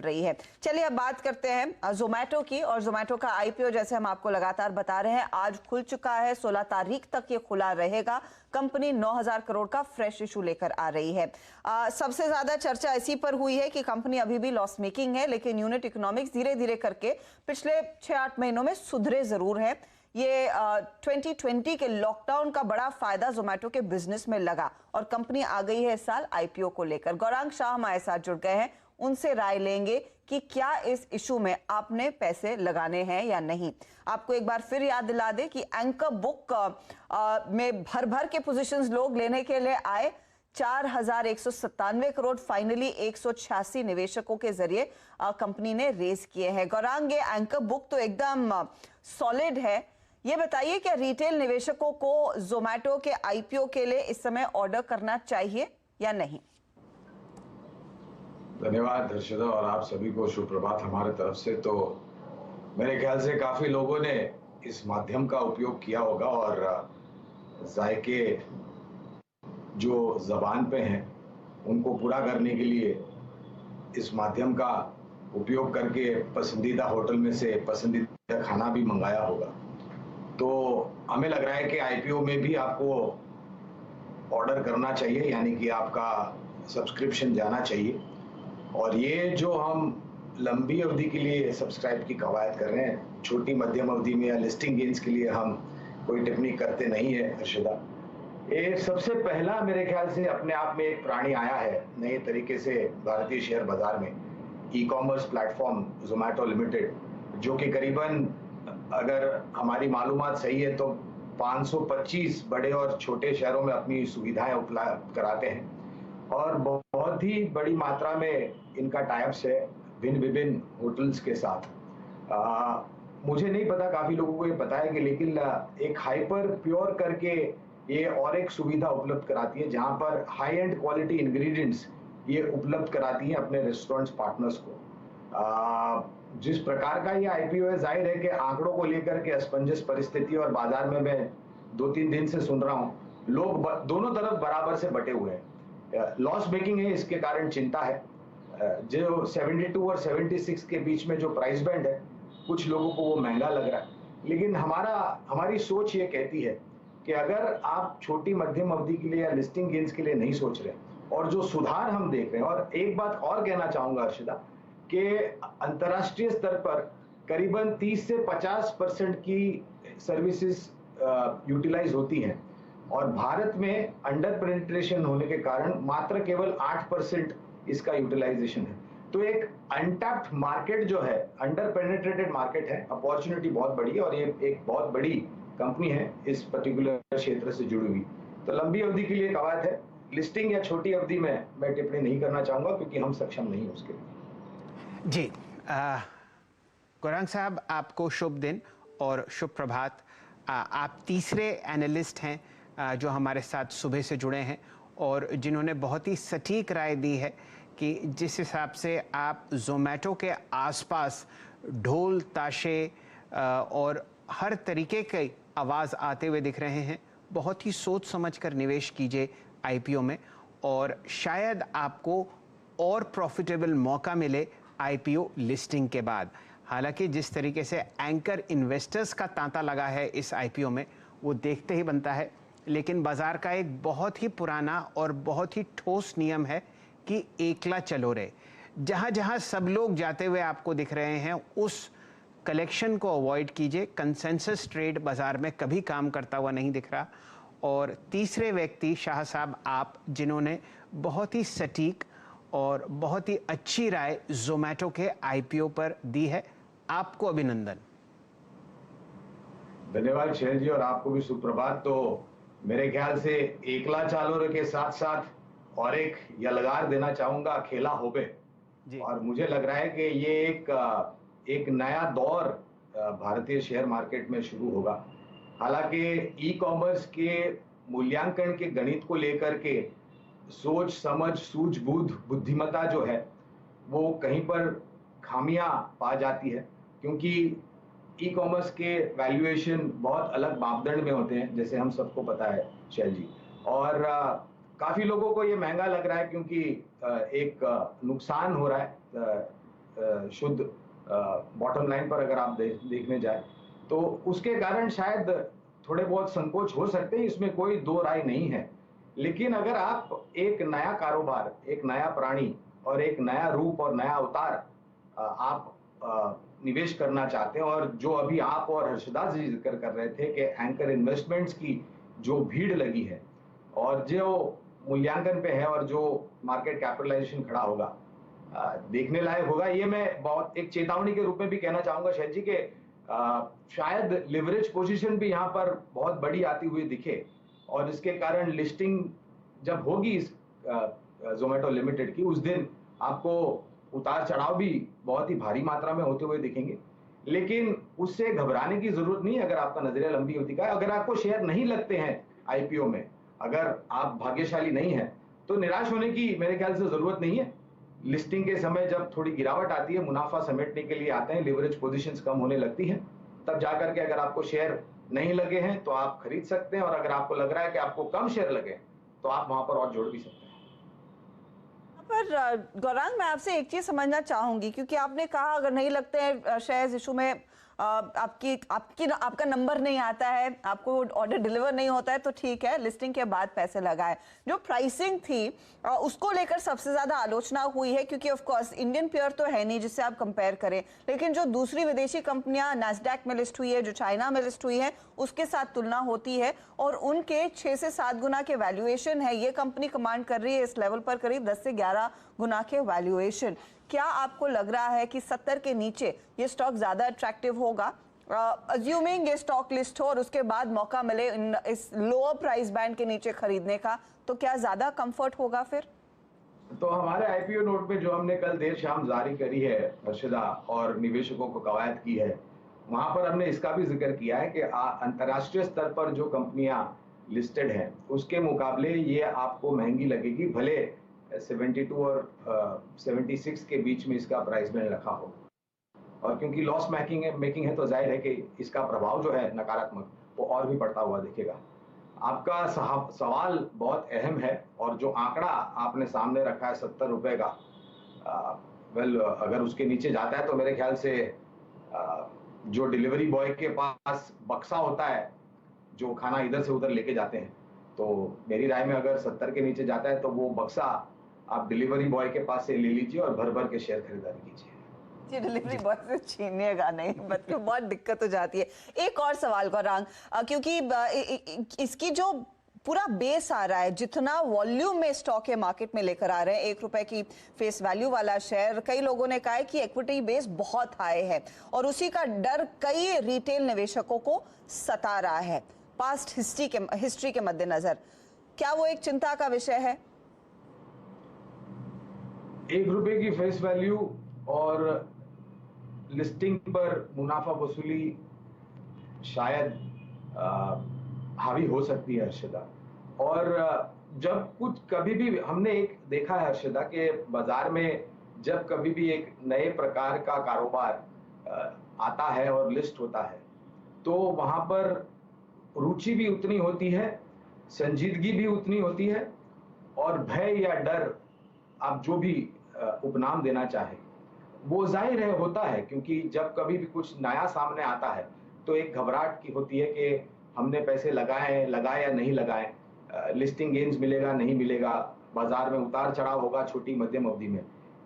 रही है। चलिए अब बात करते हैं जोमैटो की। और जोमैटो का आईपीओ जैसे हम आपको लगातार बता रहे हैं आज खुल चुका है। 16 तारीख तक ये खुला रहेगा। कंपनी 9,000 करोड़ का फ्रेश इशू लेकर आ रही है। सबसे ज्यादा चर्चा इसी पर हुई है कि कंपनी अभी भी लॉस मेकिंग है, लेकिन यूनिट इकोनॉमिक्स धीरे धीरे करके पिछले 6-8 महीनों में सुधरे जरूर है। ये 2020 के लॉकडाउन का बड़ा फायदा जोमैटो के बिजनेस में लगा और कंपनी आ गई है इस साल आईपीओ को लेकर। गौरांग शाह हमारे साथ जुड़ गए हैं, उनसे राय लेंगे कि क्या इस इशू में आपने पैसे लगाने हैं या नहीं। आपको एक बार फिर याद दिला दे कि एंकर बुक में भर भर के पोजीशंस लोग लेने के लिए आए। 4,197 करोड़ फाइनली 186 निवेशकों के जरिए कंपनी ने रेज किए हैं। गौरांग, ये एंकर बुक तो एकदम सॉलिड है। ये बताइए क्या रिटेल निवेशकों को जोमैटो के आईपीओ के लिए इस समय ऑर्डर करना चाहिए या नहीं? धन्यवाद हर्षदा और आप सभी को शुभ प्रभात हमारे तरफ से। तो मेरे ख्याल से काफी लोगों ने इस माध्यम का उपयोग किया होगा और जायके जो जबान पे हैं उनको पूरा करने के लिए इस माध्यम का उपयोग करके पसंदीदा होटल में से पसंदीदा खाना भी मंगाया होगा। तो हमें लग रहा है कि आईपीओ में भी आपको ऑर्डर करना चाहिए, यानी कि आपका सब्सक्रिप्शन जाना चाहिए। और ये जो हम लंबी अवधि के लिए सब्सक्राइब की कवायद कर रहे हैं, छोटी मध्यम अवधि में या लिस्टिंग गेन्स के लिए हम कोई टिप्पणी करते नहीं है हर्षदा। ये सबसे पहला मेरे ख्याल से अपने आप में एक प्राणी आया है नए तरीके से भारतीय शेयर बाजार में, e commerce platform Zomato limited, जो कि करीबन अगर हमारी मालूमात सही है तो 525 बड़े और छोटे शहरों में अपनी सुविधाएं उपलब्ध कराते हैं और बहुत ही बड़ी मात्रा में इनका टाइप्स है भिन्न विभिन्न होटल्स के साथ। मुझे नहीं पता, काफी लोगों को ये पता है कि, लेकिन एक हाइपर प्योर करके ये और एक सुविधा उपलब्ध कराती है जहां पर हाई एंड क्वालिटी इंग्रेडिएंट्स ये उपलब्ध कराती है अपने रेस्टोरेंट्स पार्टनर्स को। जिस प्रकार का ये आईपीओ है, जाहिर है कि आंकड़ों को लेकर के असमंजस परिस्थिति और बाजार में मैं 2-3 दिन से सुन रहा हूं, लोग दोनों तरफ बराबर से बटे हुए हैं। लॉस मेकिंग है, इसके कारण चिंता है। जो 72 और 76 के बीच में जो प्राइस बैंड है, कुछ लोगों को वो महंगा लग रहा है, लेकिन हमारी सोच ये कहती है कि अगर आप छोटी मध्यम अवधि के लिए या लिस्टिंग गेन्स के लिए नहीं सोच रहे और जो सुधार हम देख रहे हैं, और एक बात और कहना चाहूंगा हर्षदा कि अंतर्राष्ट्रीय स्तर पर करीबन 30 से 50% की सर्विसेज यूटिलाइज होती हैं और भारत में अंडर पेनिट्रेशन होने के कारण मात्र केवल 8% इसका यूटिलाइजेशन है। तो एक अनटैप्ड मार्केट जो है, अंडर पेनिट्रेटेड मार्केट है, अपॉर्चुनिटी बहुत बड़ी है और ये एक बहुत बड़ी कंपनी है इस पर्टिकुलर क्षेत्र से जुड़ी हुई। तो लंबी अवधि के लिए कवायद है, लिस्टिंग या छोटी अवधि में मैं टिप्पणी नहीं करना चाहूंगा क्योंकि हम सक्षम नहीं हैं उसके लिए। जी, गौरांग साहब, आपको शुभ दिन और शुभ प्रभात। आप तीसरे एनालिस्ट हैं जो हमारे साथ सुबह से जुड़े हैं और जिन्होंने बहुत ही सटीक राय दी है कि जिस हिसाब से आप जोमैटो के आसपास ढोल ताशे और हर तरीके की आवाज़ आते हुए दिख रहे हैं, बहुत ही सोच समझकर निवेश कीजिए आईपीओ में और शायद आपको और प्रॉफिटेबल मौका मिले आईपीओ लिस्टिंग के बाद। हालांकि जिस तरीके से एंकर इन्वेस्टर्स का तांता लगा है इस आईपीओ में, वो देखते ही बनता है, लेकिन बाजार का एक बहुत ही पुराना और बहुत ही ठोस नियम है कि एकला चलो रे। जहां जहां सब लोग जाते हुए आपको दिख रहे हैं, उस कलेक्शन को अवॉइड कीजिए। कंसेंसस ट्रेड बाजार में कभी काम करता हुआ नहीं दिख रहा। और तीसरे व्यक्ति शाह साहब, आप जिन्होंने बहुत ही सटीक और बहुत ही अच्छी राय जोमैटो के आईपीओ पर दी है, आपको अभिनंदन। धन्यवाद शैल जी और आपको भी सुप्रभात। तो मेरे ख्याल से एकला चालोरे के साथ साथ और एक यलगार देना चाहूंगा, खेला होबे। और मुझे लग रहा है कि ये एक नया दौर भारतीय शेयर मार्केट में शुरू होगा। हालांकि ई कॉमर्स के मूल्यांकन के गणित को लेकर के सोच समझ सूझबूझ बुद्धिमत्ता जो है वो कहीं पर खामियां पा जाती है, क्योंकि ई कॉमर्स के वैल्यूएशन बहुत अलग मापदंड में होते हैं, जैसे हम सबको पता है शैल जी। और काफी लोगों को ये महंगा लग रहा है क्योंकि एक नुकसान हो रहा है शुद्ध बॉटम लाइन पर अगर आप देखने जाए तो उसके कारण शायद थोड़े बहुत संकोच हो सकते हैं, इसमें कोई दो राय नहीं है। लेकिन अगर आप एक नया कारोबार, एक नया प्राणी और एक नया रूप और नया अवतार आप निवेश करना चाहते हैं, और जो अभी आप और हर्षदा जी जिक्र कर रहे थे कि एंकर इन्वेस्टमेंट्स की जो भीड़ लगी है और जो मूल्यांकन पे है और जो मार्केट कैपिटलाइजेशन खड़ा होगा, देखने लायक होगा। ये मैं बहुत एक चेतावनी के रूप में भी कहना चाहूंगा शैल जी के शायद लिवरेज पोजीशन भी यहाँ पर बहुत बड़ी आती हुई दिखे, और इसके कारण लिस्टिंग जब होगी इस जोमेटो लिमिटेड की, उस दिन आपको उतार चढ़ाव भी बहुत ही भारी मात्रा में होते हुए दिखेंगे। लेकिन उससे घबराने की जरूरत नहीं है अगर आपका नजरिया लंबी अवधि का है। अगर आपको शेयर नहीं लगते हैं आईपीओ में, अगर आप भाग्यशाली नहीं है, तो निराश होने की मेरे ख्याल से जरूरत नहीं है। लिस्टिंग के समय जब थोड़ी गिरावट आती है, मुनाफा समेटने के लिए आते हैं, लिवरेज पोजीशंस कम होने लगती हैं, तब जाकर के अगर आपको शेयर नहीं लगे हैं तो आप खरीद सकते हैं, और अगर आपको लग रहा है कि आपको कम शेयर लगे तो आप वहां पर और जोड़ भी सकते हैं। पर गौरांग, मैं आपसे एक चीज समझना चाहूंगी, क्योंकि आपने कहा अगर नहीं लगते हैं शेयर्स इशू में, आपका नंबर नहीं आता है, आपको ऑर्डर डिलीवर नहीं होता है, तो ठीक है, लिस्टिंग के बाद पैसे लगाए। जो प्राइसिंग थी उसको लेकर सबसे ज्यादा आलोचना हुई है, क्योंकि ऑफ कोर्स इंडियन पेयर तो है नहीं जिससे आप कंपेयर करें, लेकिन जो दूसरी विदेशी कंपनियां नैस्डैक में लिस्ट हुई है, जो चाइना में लिस्ट हुई है, उसके साथ तुलना होती है और उनके 6 से 7 गुना के वैल्यूएशन है। ये कंपनी कमांड कर रही है इस लेवल पर करीब 10 से 11 गुना के वैल्यूएशन। क्या आपको लग रहा है कि 70 के नीचे ये स्टॉक ज्यादा अट्रैक्टिव होगा, अज्यूमिंग ये स्टॉक लिस्ट हो और उसके बाद मौका मिले इस लोअर प्राइस बैंड के नीचे खरीदने का, तो क्या ज्यादा कंफर्ट होगा फिर? तो हमारे आईपीओ नोट पे जो हमने कल देर शाम जारी करी है हर्षदा, और निवेशकों को कवायद की है, वहां पर हमने इसका भी जिक्र किया है कि अंतर्राष्ट्रीय स्तर पर जो कंपनियां लिस्टेड हैं उसके मुकाबले ये आपको महंगी लगेगी, भले 72 और 76 के बीच में इसका प्राइस बैंड रखा हो। और क्योंकि लॉस मेकिंग है तो जाहिर है कि इसका प्रभाव जो है नकारात्मक वो और भी बढ़ता हुआ दिखेगा। आपका सवाल बहुत अहम है, और जो आंकड़ा आपने सामने रखा है 70 रुपए का, अगर उसके नीचे जाता है तो मेरे ख्याल से जो डिलीवरी बॉय के पास बक्सा होता है जो खाना इधर से उधर लेके जाते हैं, तो मेरी राय में अगर 70 के नीचे जाता है तो वो बक्सा आप डिलीवरी बॉय के पास से ले लीजिए और भर भर के शेयर खरीदारी कीजिए। जी, डिलीवरी बॉय से छीनिएगा नहीं, मतलब बहुत दिक्कत हो जाती है। एक और सवाल गौरांग, क्योंकि इसकी जो पूरा बेस आ रहा है, जितना वॉल्यूम में स्टॉक है मार्केट में लेकर आ रहे हैं, 1 रुपए की फेस वैल्यू वाला शेयर, कई लोगों ने कहा है कि इक्विटी बेस बहुत हाई है और उसी का डर कई रिटेल निवेशकों को सता रहा है पास्ट हिस्ट्री के मद्देनजर। क्या वो एक चिंता का विषय है? 1 रुपए की फेस वैल्यू और लिस्टिंग पर मुनाफा वसूली शायद हावी हो सकती है हर्षदा। और जब कुछ कभी भी हमने एक देखा है हर्षदा के बाजार में, जब कभी भी एक नए प्रकार का कारोबार आता है और लिस्ट होता है, तो वहां पर रुचि भी उतनी होती है, संजीदगी भी उतनी होती है, और भय या डर, आप जो भी उपनाम देना चाहे, वो जाहिर है होता है। क्योंकि जब कभी भी कुछ नया सामने आता है तो एक घबराहट की होती है कि हमने पैसे लगाए या नहीं लगाए, लिस्टिंग गेन्स मिलेगा नहीं मिलेगा, बाजार में उतार चढ़ाव होगा छोटी मध्यम अवधि में।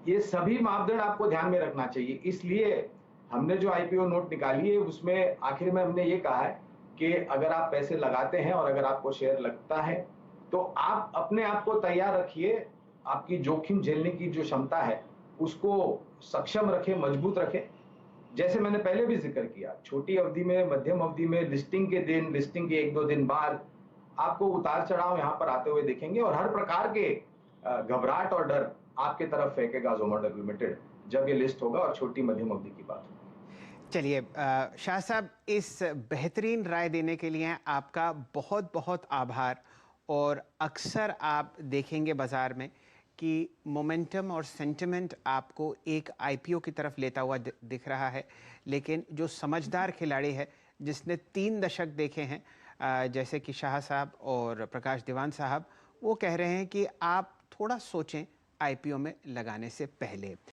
ये सभी मापदंड आपको ध्यान में रखना चाहिए। इसलिए हमने जो आईपीओ नोट निकाली है उसमें आखिर में हमने ये कहा है कि अगर आप पैसे लगाते हैं और अगर आपको शेयर लगता है तो आप अपने आप को तैयार रखिए, आपकी जोखिम झेलने की जो क्षमता है उसको सक्षम रखें, मजबूत रखें। जैसे मैंने पहले भी जिक्र किया, छोटी अवधि में, मध्यम अवधि में, लिस्टिंग के दिन, लिस्टिंग के 1-2 दिन बाद आपको उतार चढ़ाव यहाँ पर आते हुए दिखेंगे, और हर प्रकार के घबराहट और डर आपके तरफ फेंकेगा जोमेटो लिमिटेड जब ये लिस्ट होगा और छोटी मध्यम अवधि की बात होगी। चलिए शाह साहब, इस बेहतरीन राय देने के लिए आपका बहुत बहुत आभार। और अक्सर आप देखेंगे बाज़ार में कि मोमेंटम और सेंटिमेंट आपको एक आईपीओ की तरफ लेता हुआ दिख रहा है, लेकिन जो समझदार खिलाड़ी है जिसने 3 दशक देखे हैं, जैसे कि शाह साहब और प्रकाश दीवान साहब, वो कह रहे हैं कि आप थोड़ा सोचें आईपीओ में लगाने से पहले।